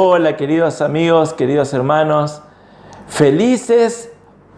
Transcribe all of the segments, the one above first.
Hola queridos amigos, queridos hermanos, felices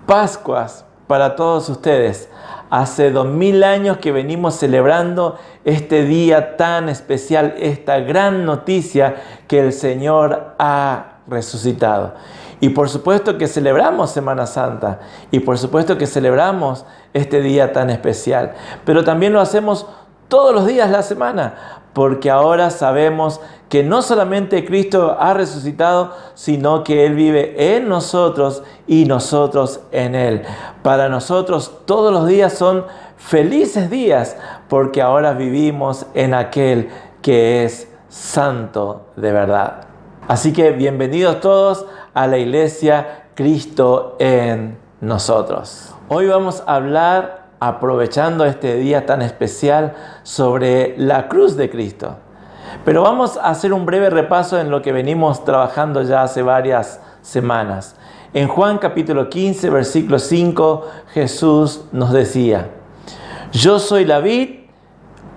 Pascuas para todos ustedes. Hace 2000 años que venimos celebrando este día tan especial, esta gran noticia que el Señor ha resucitado. Y por supuesto que celebramos Semana Santa y por supuesto que celebramos este día tan especial, pero también lo hacemos todos los días de la semana, porque ahora sabemos que no solamente Cristo ha resucitado, sino que Él vive en nosotros y nosotros en Él. Para nosotros todos los días son felices días, porque ahora vivimos en aquel que es santo de verdad. Así que bienvenidos todos a la iglesia Cristo en nosotros. Hoy vamos a hablar, aprovechando este día tan especial, sobre la cruz de Cristo. Pero vamos a hacer un breve repaso en lo que venimos trabajando ya hace varias semanas. En Juan capítulo 15, versículo 5, Jesús nos decía: yo soy la vid,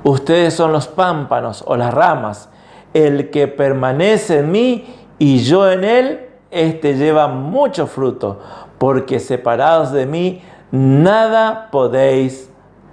ustedes son los pámpanos o las ramas. El que permanece en mí y yo en él, este lleva mucho fruto, porque separados de mí nada podéis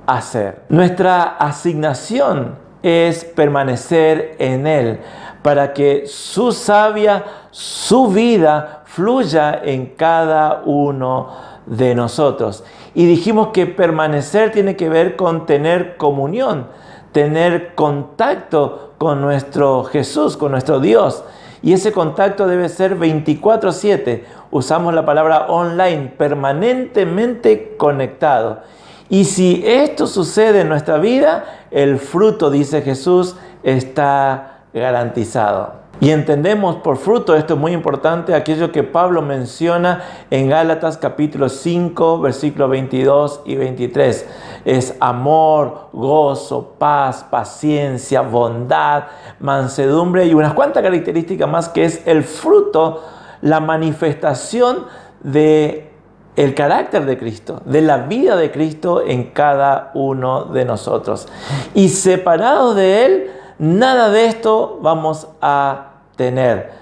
hacer. Nuestra asignación es permanecer en Él, para que su savia, su vida fluya en cada uno de nosotros. Y dijimos que permanecer tiene que ver con tener comunión, tener contacto con nuestro Jesús, con nuestro Dios. Y ese contacto debe ser 24/7. Usamos la palabra online, permanentemente conectado. Y si esto sucede en nuestra vida, el fruto, dice Jesús, está garantizado. Y entendemos por fruto, esto es muy importante, aquello que Pablo menciona en Gálatas capítulo 5, versículos 22 y 23. Es amor, gozo, paz, paciencia, bondad, mansedumbre y unas cuantas características más, que es el fruto, la manifestación de el carácter de Cristo, de la vida de Cristo en cada uno de nosotros. Y separados de Él, nada de esto vamos a tener,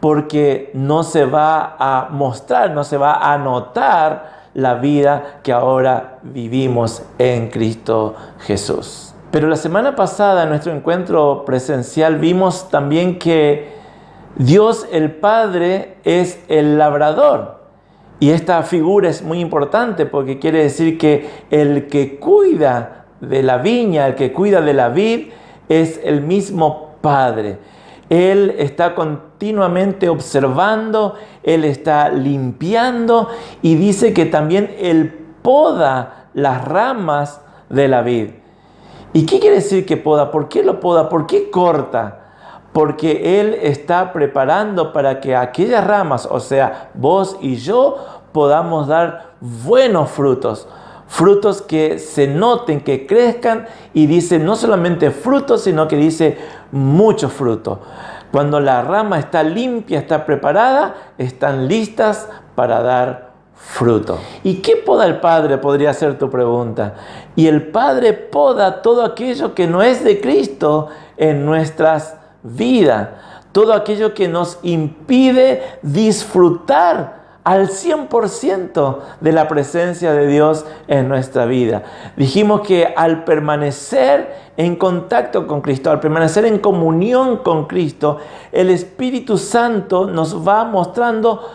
porque no se va a mostrar, no se va a notar la vida que ahora vivimos en Cristo Jesús. Pero la semana pasada, en nuestro encuentro presencial, vimos también que Dios el Padre es el labrador. Y esta figura es muy importante porque quiere decir que el que cuida de la viña, el que cuida de la vid, es el mismo Padre. Él está continuamente observando, Él está limpiando y dice que también Él poda las ramas de la vid. ¿Y qué quiere decir que poda? ¿Por qué lo poda? ¿Por qué corta? Porque Él está preparando para que aquellas ramas, o sea, vos y yo, podamos dar buenos frutos. Frutos que se noten, que crezcan, y dice no solamente frutos, sino que dice mucho fruto. Cuando la rama está limpia, está preparada, están listas para dar fruto. ¿Y qué poda el Padre? Podría ser tu pregunta. Y el Padre poda todo aquello que no es de Cristo en nuestras vidas. Todo aquello que nos impide disfrutar al 100% de la presencia de Dios en nuestra vida. Dijimos que al permanecer en contacto con Cristo, al permanecer en comunión con Cristo, el Espíritu Santo nos va mostrando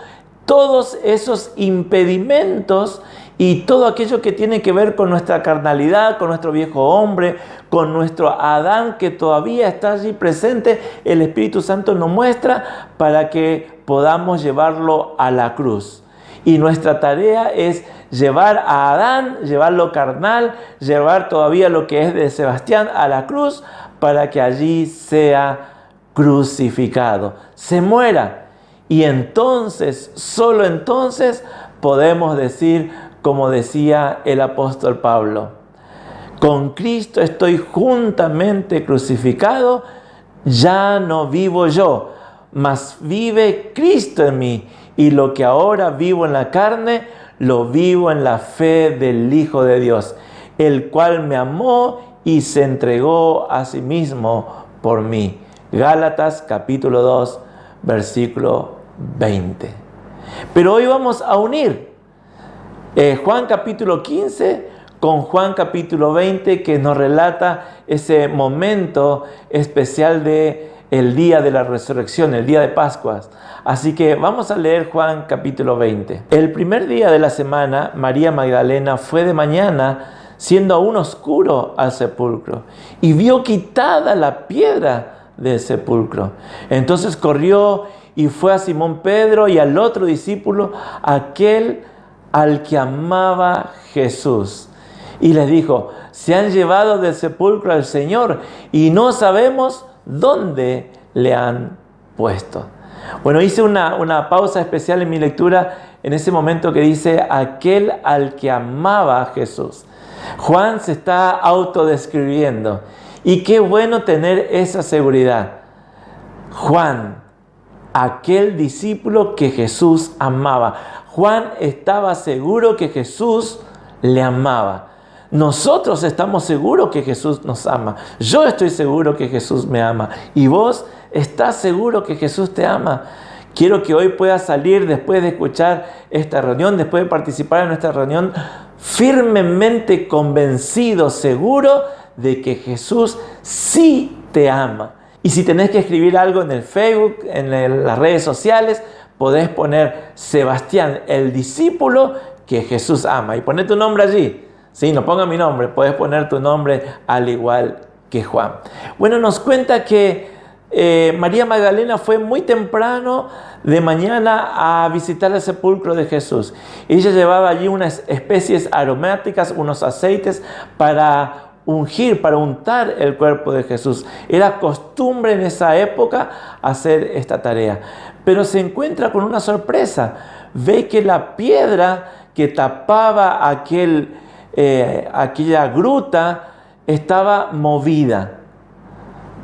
todos esos impedimentos y todo aquello que tiene que ver con nuestra carnalidad, con nuestro viejo hombre, con nuestro Adán que todavía está allí presente. El Espíritu Santo nos muestra para que podamos llevarlo a la cruz. Y nuestra tarea es llevar a Adán, llevar lo carnal, llevar todavía lo que es de Sebastián a la cruz, para que allí sea crucificado, se muera. Y entonces, solo entonces, podemos decir, como decía el apóstol Pablo: con Cristo estoy juntamente crucificado, ya no vivo yo, mas vive Cristo en mí. Y lo que ahora vivo en la carne, lo vivo en la fe del Hijo de Dios, el cual me amó y se entregó a sí mismo por mí. Gálatas capítulo 2, versículo 20. Pero hoy vamos a unir Juan capítulo 15 con Juan capítulo 20, que nos relata ese momento especial de el día de la resurrección, el día de Pascuas. Así que vamos a leer Juan capítulo 20. El primer día de la semana, María Magdalena fue de mañana, siendo aún oscuro, al sepulcro, y vio quitada la piedra del sepulcro. Entonces corrió y fue a Simón Pedro y al otro discípulo, aquel al que amaba Jesús, y les dijo: se han llevado del sepulcro al Señor y no sabemos dónde le han puesto. Bueno, hice una pausa especial en mi lectura en ese momento que dice aquel al que amaba a Jesús. Juan se está autodescribiendo, y qué bueno tener esa seguridad. Juan, aquel discípulo que Jesús amaba. Juan estaba seguro que Jesús le amaba. Nosotros estamos seguros que Jesús nos ama. Yo estoy seguro que Jesús me ama. ¿Y vos estás seguro que Jesús te ama? Quiero que hoy puedas salir después de escuchar esta reunión, después de participar en nuestra reunión, firmemente convencido, seguro de que Jesús sí te ama. Y si tenés que escribir algo en el Facebook, en las redes sociales, podés poner Sebastián, el discípulo que Jesús ama. Y poné tu nombre allí. Sí, no ponga mi nombre, podés poner tu nombre al igual que Juan. Bueno, nos cuenta que María Magdalena fue muy temprano de mañana a visitar el sepulcro de Jesús. Ella llevaba allí unas especies aromáticas, unos aceites para ungir, para untar el cuerpo de Jesús. Era costumbre en esa época hacer esta tarea. Pero se encuentra con una sorpresa. Ve que la piedra que tapaba aquella gruta estaba movida.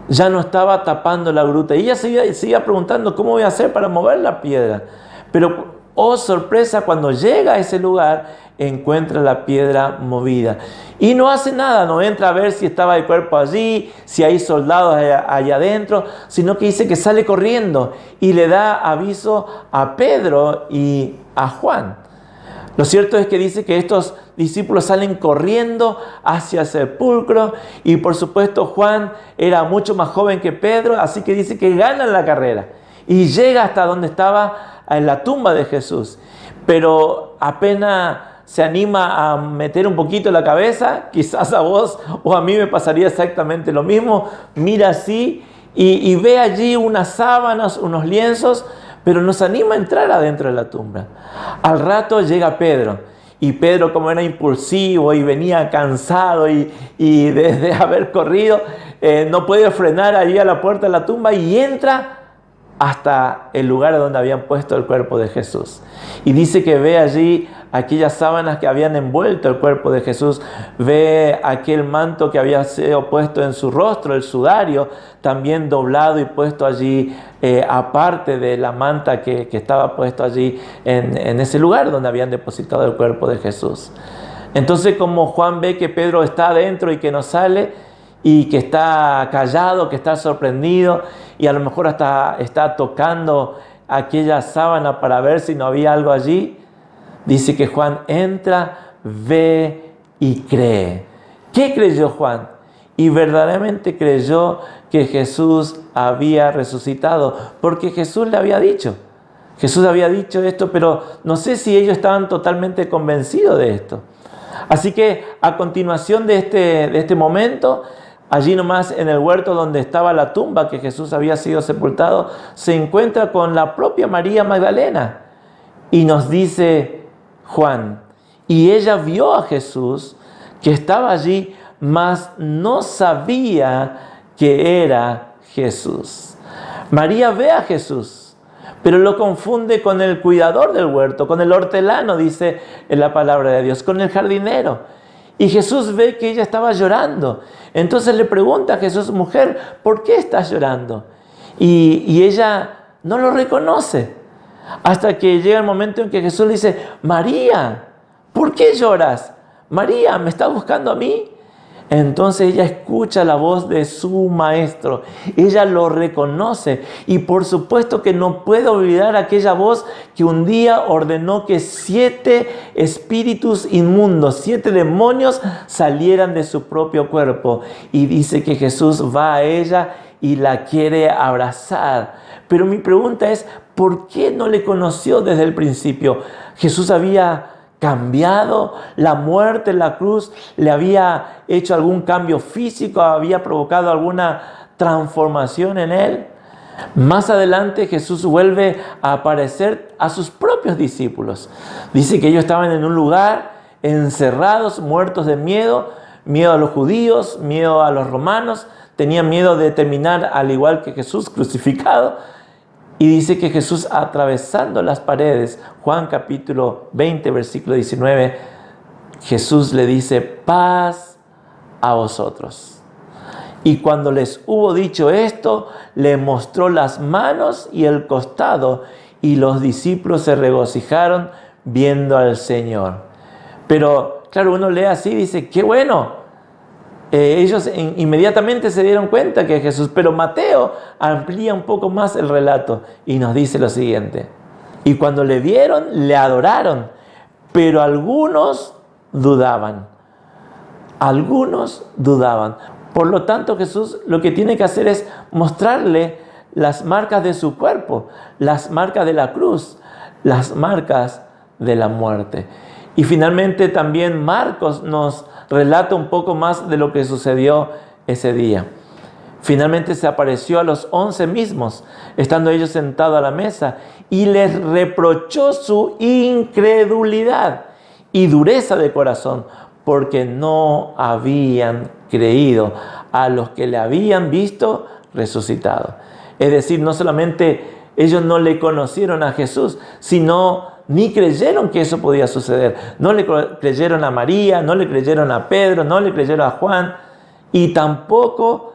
Ya no estaba tapando la gruta. Y ella seguía preguntando: ¿cómo voy a hacer para mover la piedra? Pero, oh sorpresa, cuando llega a ese lugar, encuentra la piedra movida. Y no hace nada, no entra a ver si estaba el cuerpo allí, si hay soldados allá adentro, sino que dice que sale corriendo y le da aviso a Pedro y a Juan. Lo cierto es que dice que estos discípulos salen corriendo hacia el sepulcro, y por supuesto Juan era mucho más joven que Pedro, así que dice que ganan la carrera y llega hasta donde estaba en la tumba de Jesús. Pero apenas se anima a meter un poquito la cabeza, quizás a vos o a mí me pasaría exactamente lo mismo, mira así y ve allí unas sábanas, unos lienzos, pero no se anima a entrar adentro de la tumba. Al rato llega Pedro, y Pedro, como era impulsivo y venía cansado y desde haber corrido, no puede frenar allí a la puerta de la tumba y entra hasta el lugar donde habían puesto el cuerpo de Jesús. Y dice que ve allí aquellas sábanas que habían envuelto el cuerpo de Jesús, ve aquel manto que había sido puesto en su rostro, el sudario, también doblado y puesto allí, aparte de la manta que estaba puesto allí en ese lugar donde habían depositado el cuerpo de Jesús. Entonces, como Juan ve que Pedro está adentro y que no sale, y que está callado, que está sorprendido, y a lo mejor hasta está tocando aquella sábana para ver si no había algo allí, dice que Juan entra, ve y cree. ¿Qué creyó Juan? Y verdaderamente creyó que Jesús había resucitado, porque Jesús le había dicho. Jesús había dicho esto, pero no sé si ellos estaban totalmente convencidos de esto. Así que a continuación de este momento, allí nomás en el huerto donde estaba la tumba que Jesús había sido sepultado, se encuentra con la propia María Magdalena. Y nos dice Juan: y ella vio a Jesús que estaba allí, mas no sabía que era Jesús. María ve a Jesús, pero lo confunde con el cuidador del huerto, con el hortelano, dice en la palabra de Dios, con el jardinero. Y Jesús ve que ella estaba llorando. Entonces le pregunta a Jesús: mujer, ¿por qué estás llorando? Y ella no lo reconoce. Hasta que llega el momento en que Jesús le dice: María, ¿por qué lloras? María, ¿me estás buscando a mí? Entonces ella escucha la voz de su maestro, ella lo reconoce y por supuesto que no puede olvidar aquella voz que un día ordenó que 7 espíritus inmundos, 7 demonios salieran de su propio cuerpo. Y dice que Jesús va a ella y la quiere abrazar. Pero mi pregunta es, ¿por qué no le conoció desde el principio? Jesús había cambiado, la muerte en la cruz le había hecho algún cambio físico, había provocado alguna transformación en él. Más adelante Jesús vuelve a aparecer a sus propios discípulos. Dice que ellos estaban en un lugar encerrados, muertos de miedo, miedo a los judíos, miedo a los romanos, tenían miedo de terminar al igual que Jesús crucificado. Y dice que Jesús, atravesando las paredes, Juan capítulo 20, versículo 19, Jesús le dice, paz a vosotros. Y cuando les hubo dicho esto, le mostró las manos y el costado, y los discípulos se regocijaron viendo al Señor. Pero claro, uno lee así y dice, qué bueno. Ellos inmediatamente se dieron cuenta que es Jesús, pero Mateo amplía un poco más el relato y nos dice lo siguiente: y cuando le vieron, le adoraron, pero algunos dudaban. Algunos dudaban. Por lo tanto, Jesús lo que tiene que hacer es mostrarle las marcas de su cuerpo, las marcas de la cruz, las marcas de la muerte. Y finalmente también Marcos nos relata un poco más de lo que sucedió ese día. Finalmente se apareció a los 11 mismos, estando ellos sentados a la mesa, y les reprochó su incredulidad y dureza de corazón, porque no habían creído a los que le habían visto resucitado. Es decir, no solamente ellos no le conocieron a Jesús, sino ni creyeron que eso podía suceder. No le creyeron a María, no le creyeron a Pedro, no le creyeron a Juan y tampoco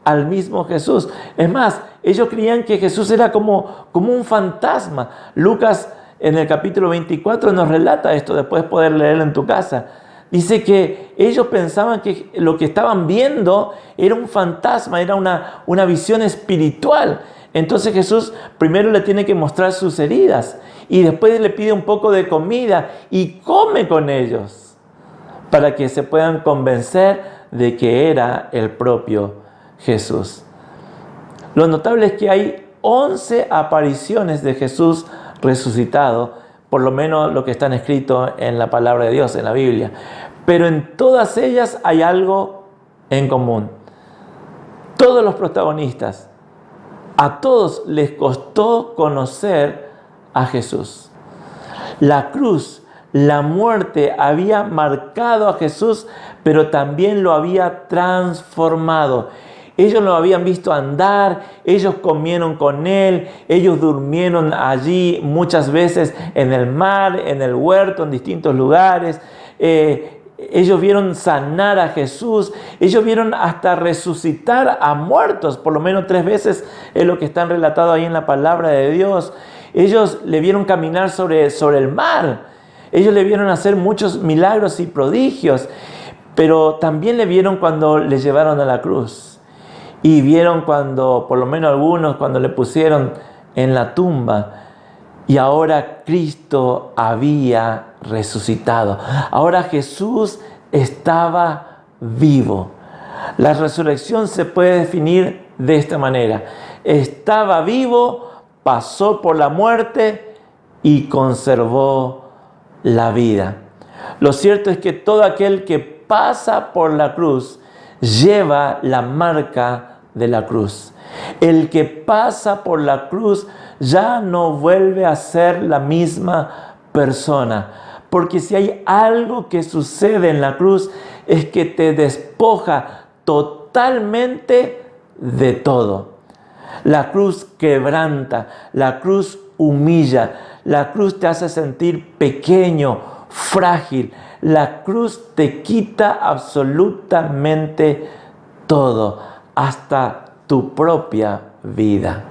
al mismo Jesús. Es más, ellos creían que Jesús era como un fantasma. Lucas en el capítulo 24 nos relata esto, después poder leerlo en tu casa. Dice que ellos pensaban que lo que estaban viendo era un fantasma, era una visión espiritual. Entonces Jesús primero le tiene que mostrar sus heridas y después le pide un poco de comida y come con ellos para que se puedan convencer de que era el propio Jesús. Lo notable es que hay 11 apariciones de Jesús resucitado, por lo menos lo que está escrito en la palabra de Dios, en la Biblia. Pero en todas ellas hay algo en común. Todos los protagonistas, a todos les costó conocer a Jesús. La cruz, la muerte había marcado a Jesús, pero también lo había transformado. Ellos lo habían visto andar, ellos comieron con él, ellos durmieron allí muchas veces en el mar, en el huerto, en distintos lugares. Ellos vieron sanar a Jesús, ellos vieron hasta resucitar a muertos, por lo menos 3 veces es lo que está relatado ahí en la palabra de Dios. Ellos le vieron caminar sobre el mar, ellos le vieron hacer muchos milagros y prodigios, pero también le vieron cuando le llevaron a la cruz. Y vieron cuando, por lo menos algunos, cuando le pusieron en la tumba. Y ahora Cristo había resucitado. Ahora Jesús estaba vivo. La resurrección se puede definir de esta manera. Estaba vivo, pasó por la muerte y conservó la vida. Lo cierto es que todo aquel que pasa por la cruz lleva la marca de la cruz. El que pasa por la cruz ya no vuelve a ser la misma persona. Porque si hay algo que sucede en la cruz es que te despoja totalmente de todo. La cruz quebranta, la cruz humilla, la cruz te hace sentir pequeño, frágil. La cruz te quita absolutamente todo, hasta tu propia vida.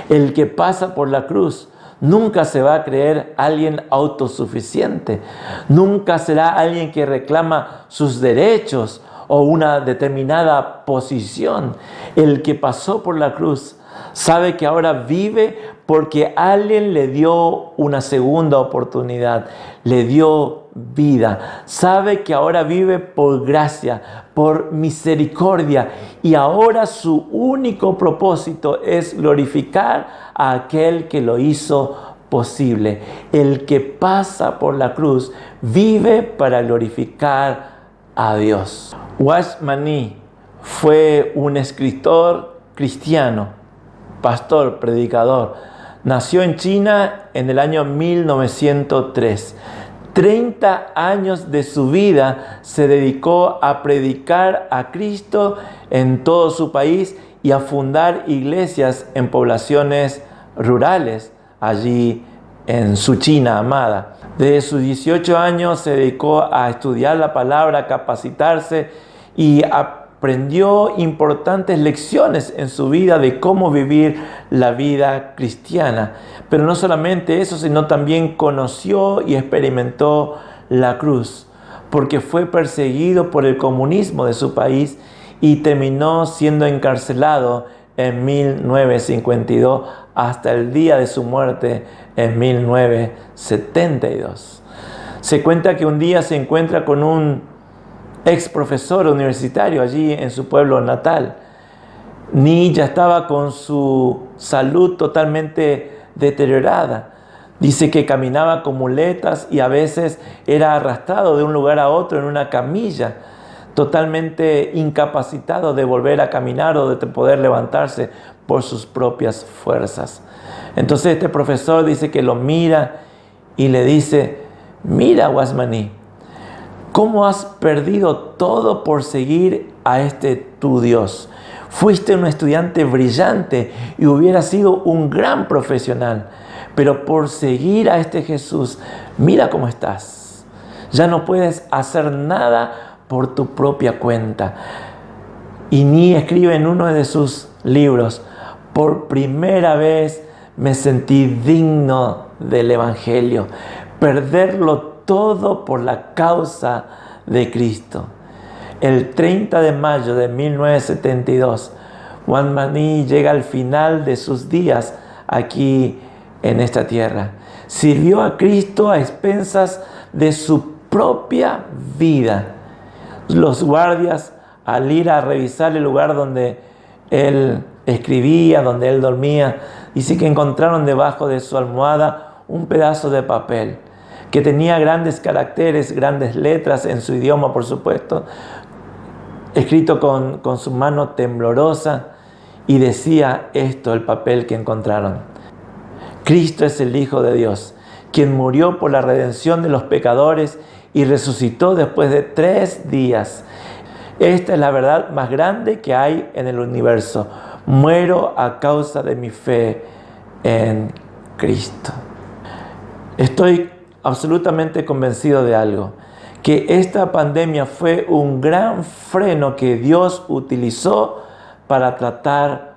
El que pasa por la cruz nunca se va a creer alguien autosuficiente, nunca será alguien que reclama sus derechos o una determinada posición. El que pasó por la cruz sabe que ahora vive porque alguien le dio una segunda oportunidad, le dio vida. Sabe que ahora vive por gracia, por misericordia, y ahora su único propósito es glorificar a aquel que lo hizo posible. El que pasa por la cruz vive para glorificar a Dios. Watchman fue un escritor cristiano, pastor, predicador. Nació en China en el año 1903. 30 años de su vida se dedicó a predicar a Cristo en todo su país y a fundar iglesias en poblaciones rurales, allí en su China amada. Desde sus 18 años se dedicó a estudiar la palabra, a capacitarse y aprendió importantes lecciones en su vida de cómo vivir la vida cristiana. Pero no solamente eso, sino también conoció y experimentó la cruz, porque fue perseguido por el comunismo de su país y terminó siendo encarcelado en 1952 hasta el día de su muerte en 1972. Se cuenta que un día se encuentra con un ex profesor universitario allí en su pueblo natal. Ni ya estaba con su salud totalmente deteriorada. Dice que caminaba con muletas y a veces era arrastrado de un lugar a otro en una camilla, totalmente incapacitado de volver a caminar o de poder levantarse por sus propias fuerzas. Entonces este profesor dice que lo mira y le dice: mira, Watchman, ¿cómo has perdido todo por seguir a este tu Dios? Fuiste un estudiante brillante y hubieras sido un gran profesional, pero por seguir a este Jesús, mira cómo estás. Ya no puedes hacer nada por tu propia cuenta. Y Ni escribe en uno de sus libros: por primera vez me sentí digno del Evangelio, perderlo todo por la causa de Cristo. El 30 de mayo de 1972, Watchman Nee llega al final de sus días aquí en esta tierra. Sirvió a Cristo a expensas de su propia vida. Los guardias, al ir a revisar el lugar donde él escribía, donde él dormía, dice que encontraron debajo de su almohada un pedazo de papel que tenía grandes caracteres, grandes letras en su idioma, por supuesto, escrito con su mano temblorosa, y decía esto, el papel que encontraron: Cristo es el Hijo de Dios, quien murió por la redención de los pecadores y resucitó después de 3 días. Esta es la verdad más grande que hay en el universo. Muero a causa de mi fe en Cristo. Estoy absolutamente convencido de algo: que esta pandemia fue un gran freno que Dios utilizó para tratar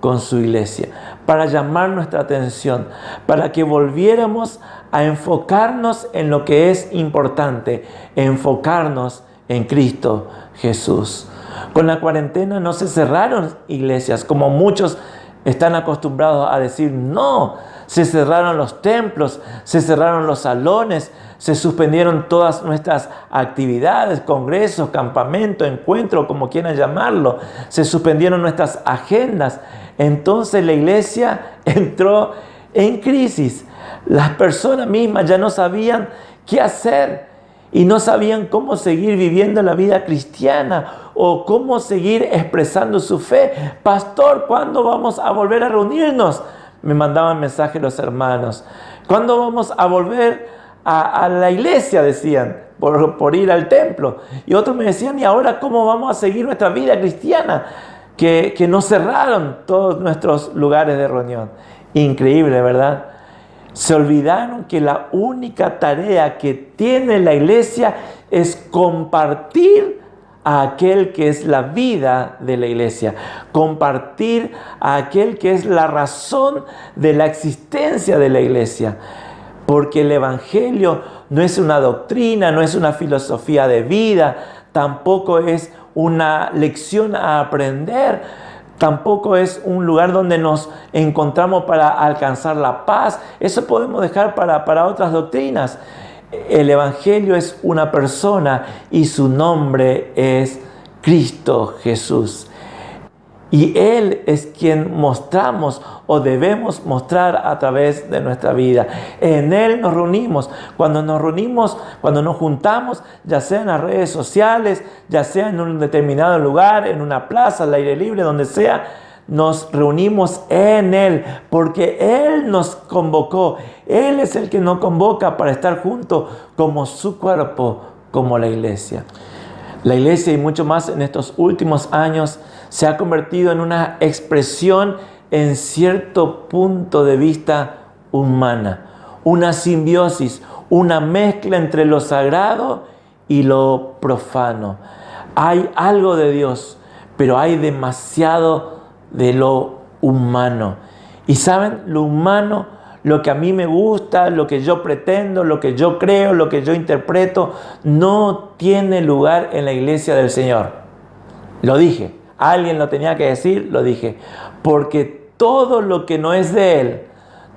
con su iglesia, para llamar nuestra atención, para que volviéramos a enfocarnos en lo que es importante, enfocarnos en Cristo Jesús. Con la cuarentena no se cerraron iglesias, como muchos están acostumbrados a decir. No, se cerraron los templos, se cerraron los salones, se suspendieron todas nuestras actividades, congresos, campamentos, encuentros, como quieran llamarlo. Se suspendieron nuestras agendas. Entonces la iglesia entró en crisis. Las personas mismas ya no sabían qué hacer y no sabían cómo seguir viviendo la vida cristiana o cómo seguir expresando su fe. Pastor, ¿cuándo vamos a volver a reunirnos? Me mandaban mensajes los hermanos. ¿Cuándo vamos a volver a la iglesia? Decían, por ir al templo. Y otros me decían: ¿y ahora cómo vamos a seguir nuestra vida cristiana? Que nos cerraron todos nuestros lugares de reunión. Increíble, ¿verdad? Se olvidaron que la única tarea que tiene la iglesia es compartir a aquel que es la vida de la iglesia, compartir a aquel que es la razón de la existencia de la iglesia, porque el Evangelio no es una doctrina, no es una filosofía de vida, tampoco es una lección a aprender. Tampoco es un lugar donde nos encontramos para alcanzar la paz. Eso podemos dejar para otras doctrinas. El Evangelio es una persona y su nombre es Cristo Jesús. Y Él es quien mostramos o debemos mostrar a través de nuestra vida. En Él nos reunimos. Cuando nos juntamos, ya sea en las redes sociales, ya sea en un determinado lugar, en una plaza, al aire libre, donde sea, nos reunimos en Él, porque Él nos convocó. Él es el que nos convoca para estar juntos como su cuerpo, como la iglesia. La iglesia, y mucho más en estos últimos años, se ha convertido en una expresión en cierto punto de vista humana, una simbiosis, una mezcla entre lo sagrado y lo profano. Hay algo de Dios, pero hay demasiado de lo humano. Y saben, lo humano, lo que a mí me gusta, lo que yo pretendo, lo que yo creo, lo que yo interpreto, no tiene lugar en la iglesia del Señor. Lo dije. Alguien lo tenía que decir, lo dije. Porque todo lo que no es de Él,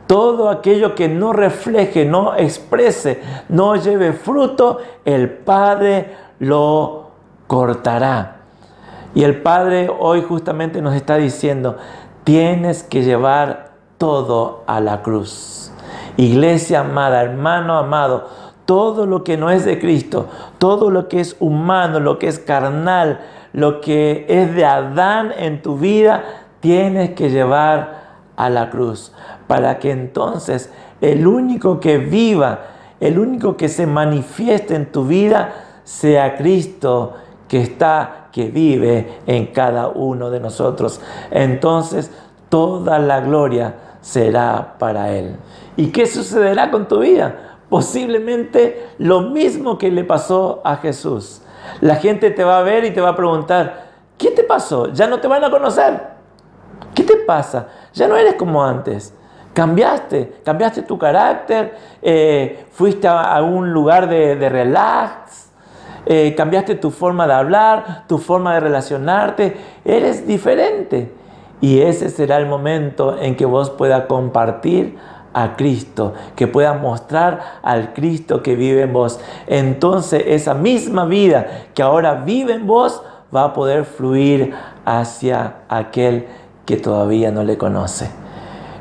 todo aquello que no refleje, no exprese, no lleve fruto, el Padre lo cortará. Y el Padre hoy justamente nos está diciendo, tienes que llevar todo a la cruz. Iglesia amada, hermano amado, todo lo que no es de Cristo, todo lo que es humano, lo que es carnal, lo que es de Adán en tu vida, tienes que llevar a la cruz, para que entonces el único que viva, el único que se manifieste en tu vida, sea Cristo que vive en cada uno de nosotros. Entonces toda la gloria será para Él. ¿Y qué sucederá con tu vida? Posiblemente lo mismo que le pasó a Jesús. La gente te va a ver y te va a preguntar, ¿qué te pasó? Ya no te van a conocer. ¿Qué te pasa? Ya no eres como antes. Cambiaste tu carácter, fuiste a un lugar de relax, cambiaste tu forma de hablar, tu forma de relacionarte, eres diferente. Y ese será el momento en que vos puedas compartir a Cristo, que puedas mostrar al Cristo que vive en vos. Entonces esa misma vida que ahora vive en vos va a poder fluir hacia aquel que todavía no le conoce.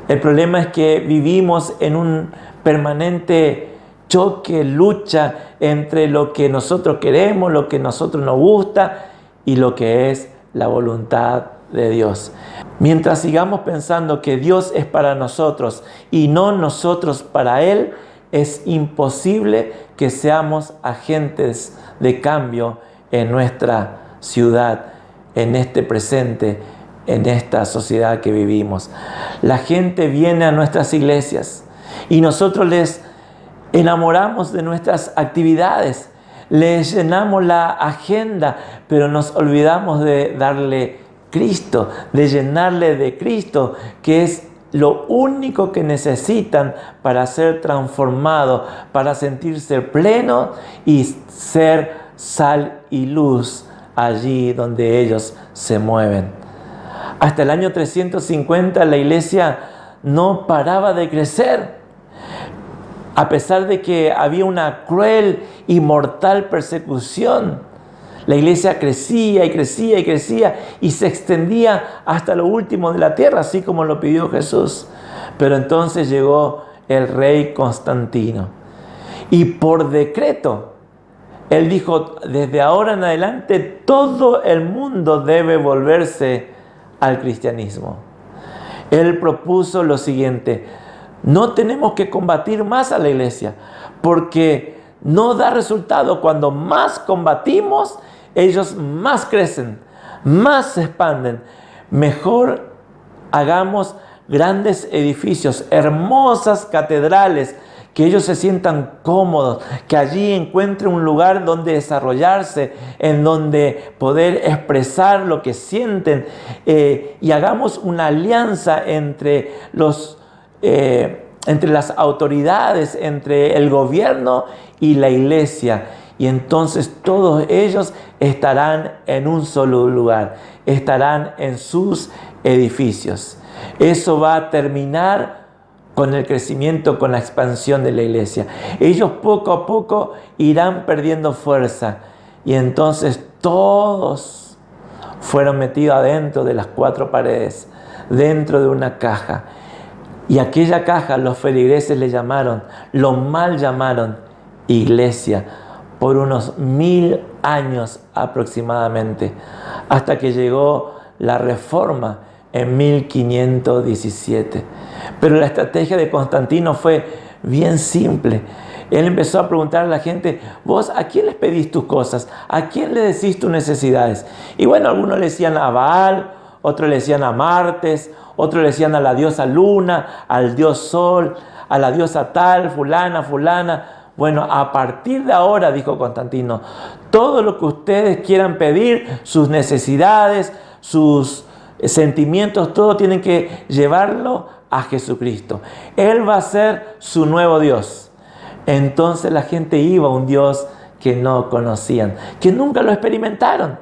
El problema es que vivimos en un permanente choque, lucha entre lo que nosotros queremos, lo que a nosotros nos gusta y lo que es la voluntad de Dios. Mientras sigamos pensando que Dios es para nosotros y no nosotros para Él, es imposible que seamos agentes de cambio en nuestra ciudad, en este presente, en esta sociedad que vivimos. La gente viene a nuestras iglesias y nosotros les enamoramos de nuestras actividades, les llenamos la agenda, pero nos olvidamos de darle Cristo, de llenarle de Cristo, que es lo único que necesitan para ser transformados, para sentirse pleno y ser sal y luz allí donde ellos se mueven. Hasta el año 350 la iglesia no paraba de crecer. A pesar de que había una cruel y mortal persecución, la iglesia crecía y crecía y crecía y se extendía hasta lo último de la tierra, así como lo pidió Jesús. Pero entonces llegó el rey Constantino y por decreto, él dijo, desde ahora en adelante todo el mundo debe volverse al cristianismo. Él propuso lo siguiente: no tenemos que combatir más a la iglesia, porque no da resultado. Cuando más combatimos, ellos más crecen, más se expanden. Mejor hagamos grandes edificios, hermosas catedrales, que ellos se sientan cómodos, que allí encuentren un lugar donde desarrollarse, en donde poder expresar lo que sienten, y hagamos una alianza entre las autoridades, entre el gobierno y la iglesia. y entonces todos ellos estarán en un solo lugar, estarán en sus edificios. Eso va a terminar con el crecimiento, con la expansión de la iglesia. Ellos poco a poco irán perdiendo fuerza y entonces todos fueron metidos adentro de las 4 paredes, dentro de una caja. Y aquella caja los feligreses le llamaron, lo mal llamaron iglesia, por unos 1000 años aproximadamente, hasta que llegó la Reforma en 1517. Pero la estrategia de Constantino fue bien simple. Él empezó a preguntar a la gente: ¿vos a quién les pedís tus cosas? ¿A quién le decís tus necesidades? Y bueno, algunos le decían a Baal, otros le decían a Martes, otros le decían a la diosa Luna, al dios Sol, a la diosa tal, fulana. Bueno, a partir de ahora, dijo Constantino, todo lo que ustedes quieran pedir, sus necesidades, sus sentimientos, todo tienen que llevarlo a Jesucristo. Él va a ser su nuevo Dios. Entonces la gente iba a un Dios que no conocían, que nunca lo experimentaron,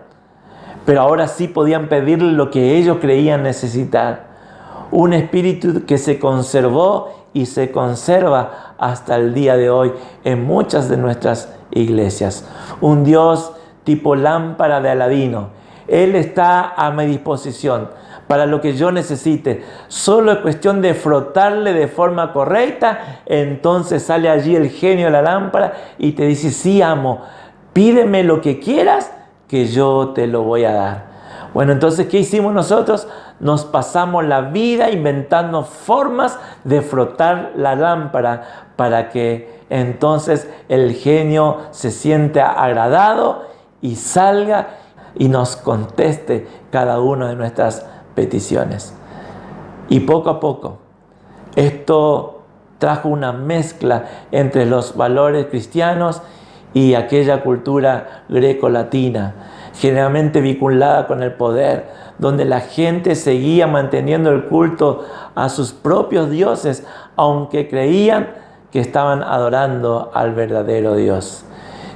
pero ahora sí podían pedirle lo que ellos creían necesitar. Un espíritu que se conservó y se conserva hasta el día de hoy en muchas de nuestras iglesias. Un Dios tipo lámpara de Aladino. Él está a mi disposición para lo que yo necesite. Solo es cuestión de frotarle de forma correcta. Entonces sale allí el genio de la lámpara y te dice: sí, amo, pídeme lo que quieras que yo te lo voy a dar. Bueno, entonces, ¿qué hicimos nosotros? Nos pasamos la vida inventando formas de frotar la lámpara para que entonces el genio se sienta agradado y salga y nos conteste cada una de nuestras peticiones. Y poco a poco, esto trajo una mezcla entre los valores cristianos y aquella cultura greco-latina, generalmente vinculada con el poder, donde la gente seguía manteniendo el culto a sus propios dioses, aunque creían que estaban adorando al verdadero Dios.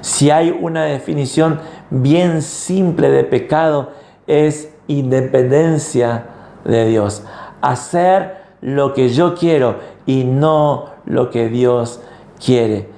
Si hay una definición bien simple de pecado, es independencia de Dios. Hacer lo que yo quiero y no lo que Dios quiere.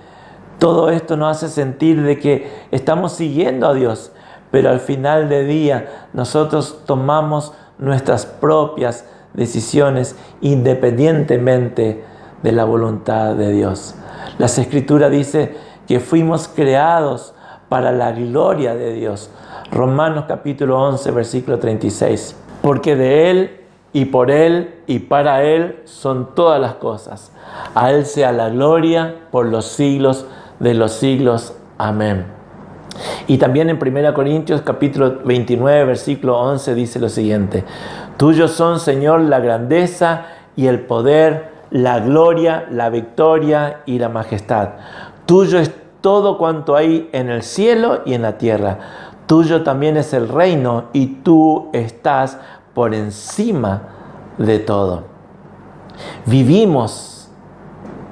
Todo esto nos hace sentir de que estamos siguiendo a Dios, pero al final del día nosotros tomamos nuestras propias decisiones independientemente de la voluntad de Dios. Las Escrituras dicen que fuimos creados para la gloria de Dios. Romanos capítulo 11, versículo 36. Porque de Él y por Él y para Él son todas las cosas. A Él sea la gloria por los siglos de los siglos. Amén. Y también en 1 Corintios capítulo 29, versículo 11 dice lo siguiente: Tuyos son, Señor, la grandeza y el poder, la gloria, la victoria y la majestad. Tuyo es todo cuanto hay en el cielo y en la tierra. Tuyo también es el reino y tú estás por encima de todo. Vivimos,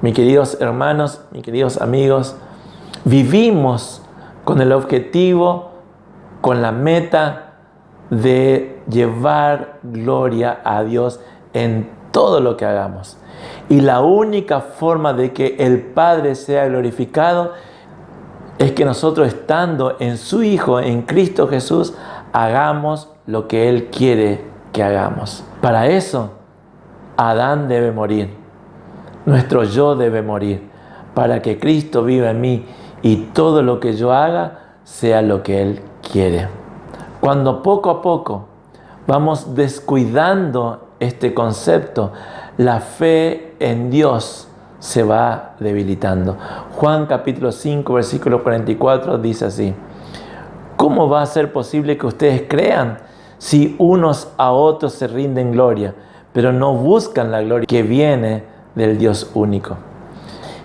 mis queridos hermanos, mis queridos amigos, vivimos con el objetivo, con la meta de llevar gloria a Dios en todo lo que hagamos. Y la única forma de que el Padre sea glorificado es que nosotros, estando en su Hijo, en Cristo Jesús, hagamos lo que Él quiere que hagamos. Para eso, Adán debe morir. Nuestro yo debe morir, para que Cristo viva en mí y todo lo que yo haga sea lo que Él quiere. Cuando poco a poco vamos descuidando este concepto, la fe en Dios se va debilitando. Juan capítulo 5, versículo 44 dice así: ¿Cómo va a ser posible que ustedes crean si unos a otros se rinden gloria, pero no buscan la gloria que viene del Dios único?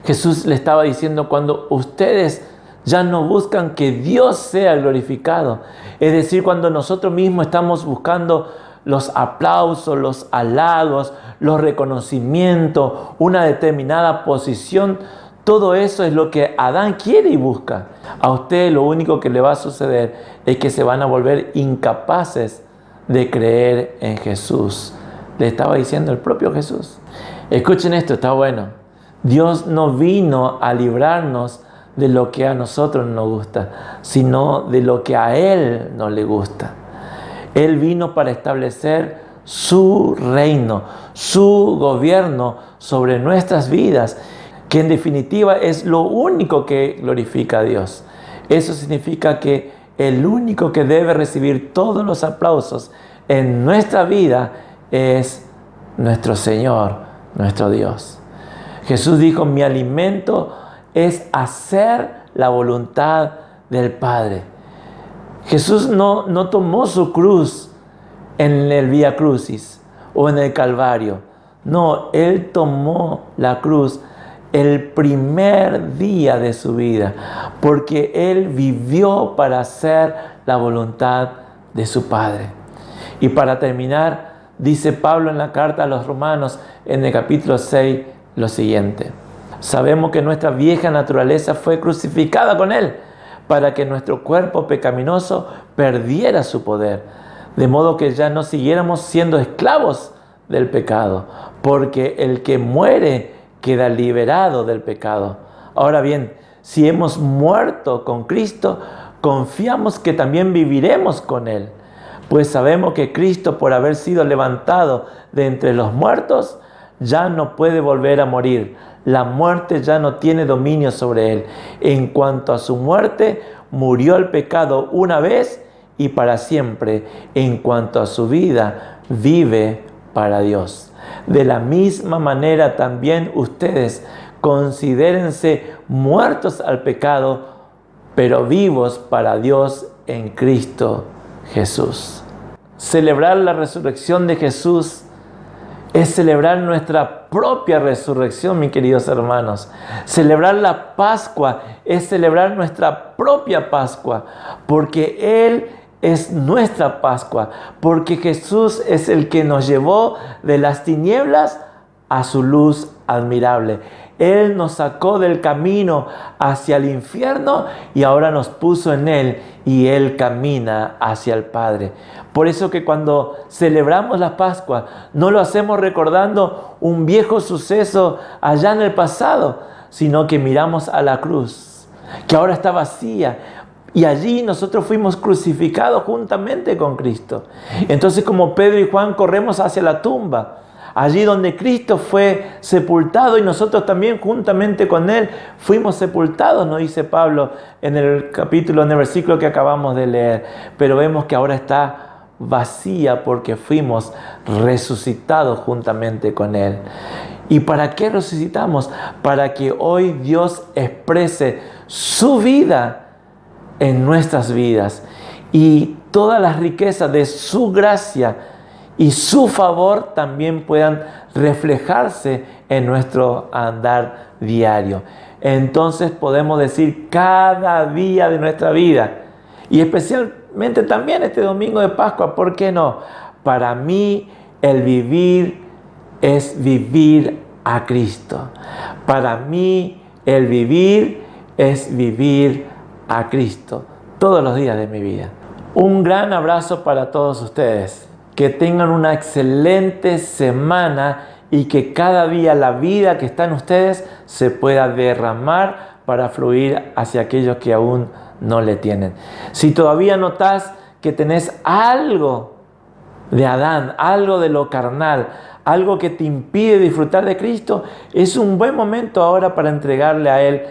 Jesús le estaba diciendo: cuando ustedes ya no buscan que Dios sea glorificado, es decir, cuando nosotros mismos estamos buscando los aplausos, los halagos, los reconocimientos, una determinada posición, Todo eso es lo que Adán quiere y busca. A usted lo único que le va a suceder es que se van a volver incapaces de creer en Jesús. Le estaba diciendo el propio Jesús. Escuchen esto, está bueno. Dios no vino a librarnos de lo que a nosotros nos gusta, sino de lo que a Él no le gusta. Él vino para establecer su reino, su gobierno sobre nuestras vidas, que en definitiva es lo único que glorifica a Dios. Eso significa que el único que debe recibir todos los aplausos en nuestra vida es nuestro Señor, nuestro Dios. Jesús dijo: mi alimento es hacer la voluntad del Padre. Jesús no tomó su cruz en el Vía Crucis o en el Calvario. No, Él tomó la cruz el primer día de su vida, porque Él vivió para hacer la voluntad de su Padre. Y para terminar, dice Pablo en la carta a los Romanos, en el capítulo 6, lo siguiente: sabemos que nuestra vieja naturaleza fue crucificada con Él, para que nuestro cuerpo pecaminoso perdiera su poder, de modo que ya no siguiéramos siendo esclavos del pecado, porque el que muere queda liberado del pecado. Ahora bien, si hemos muerto con Cristo, confiamos que también viviremos con Él, pues sabemos que Cristo, por haber sido levantado de entre los muertos, ya no puede volver a morir. La muerte ya no tiene dominio sobre Él. En cuanto a su muerte, murió el pecado una vez y para siempre. En cuanto a su vida, vive para Dios. De la misma manera también ustedes considérense muertos al pecado, pero vivos para Dios en Cristo Jesús. Celebrar la resurrección de Jesús es celebrar nuestra propia resurrección, mis queridos hermanos. Celebrar la Pascua es celebrar nuestra propia Pascua, porque Él es nuestra Pascua, porque Jesús es el que nos llevó de las tinieblas a su luz admirable. Él nos sacó del camino hacia el infierno y ahora nos puso en Él, y Él camina hacia el Padre. Por eso que cuando celebramos la Pascua, no lo hacemos recordando un viejo suceso allá en el pasado, sino que miramos a la cruz, que ahora está vacía, y allí nosotros fuimos crucificados juntamente con Cristo. Entonces, como Pedro y Juan, corremos hacia la tumba, allí donde Cristo fue sepultado, y nosotros también juntamente con Él fuimos sepultados, nos dice Pablo en el versículo que acabamos de leer. Pero vemos que ahora está vacía porque fuimos resucitados juntamente con Él. ¿Y para qué resucitamos? Para que hoy Dios exprese su vida en nuestras vidas, y todas las riquezas de su gracia y su favor también puedan reflejarse en nuestro andar diario. Entonces podemos decir cada día de nuestra vida, y especialmente también este domingo de Pascua, ¿por qué no? Para mí el vivir es vivir a Cristo. Para mí el vivir es vivir a Cristo todos los días de mi vida. Un gran abrazo para todos ustedes. Que tengan una excelente semana y que cada día la vida que está en ustedes se pueda derramar para fluir hacia aquellos que aún no le tienen. Si todavía notas que tenés algo de Adán, algo de lo carnal, algo que te impide disfrutar de Cristo, es un buen momento ahora para entregarle a Él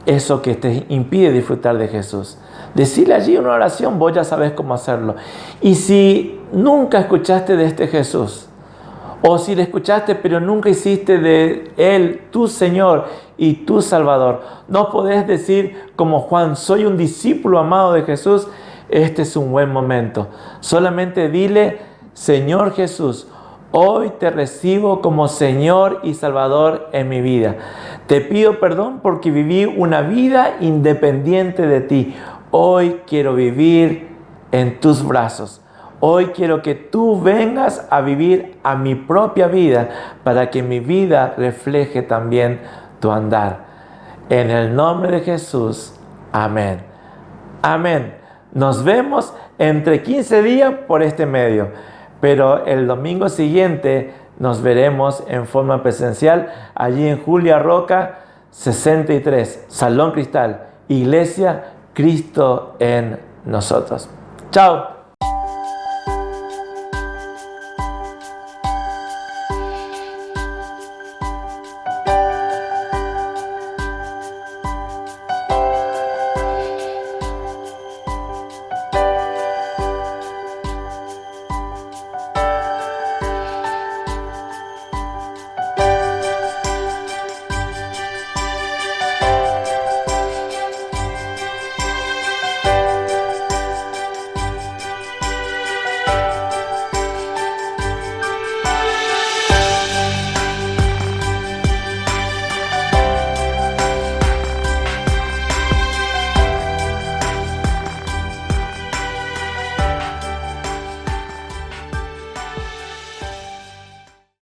eso que te impide disfrutar de Jesús. Decirle allí una oración, vos ya sabés cómo hacerlo. Y si nunca escuchaste de este Jesús, o si le escuchaste pero nunca hiciste de Él tu Señor y tu Salvador, no podés decir como Juan: soy un discípulo amado de Jesús. Este es un buen momento. Solamente dile: Señor Jesús, hoy te recibo como Señor y Salvador en mi vida. Te pido perdón porque viví una vida independiente de ti. Hoy quiero vivir en tus brazos. Hoy quiero que tú vengas a vivir a mi propia vida para que mi vida refleje también tu andar. En el nombre de Jesús. Amén. Amén. Nos vemos entre 15 días por este medio, pero el domingo siguiente nos veremos en forma presencial allí en Julia Roca 63, Salón Cristal, Iglesia Cristo en nosotros. Chao.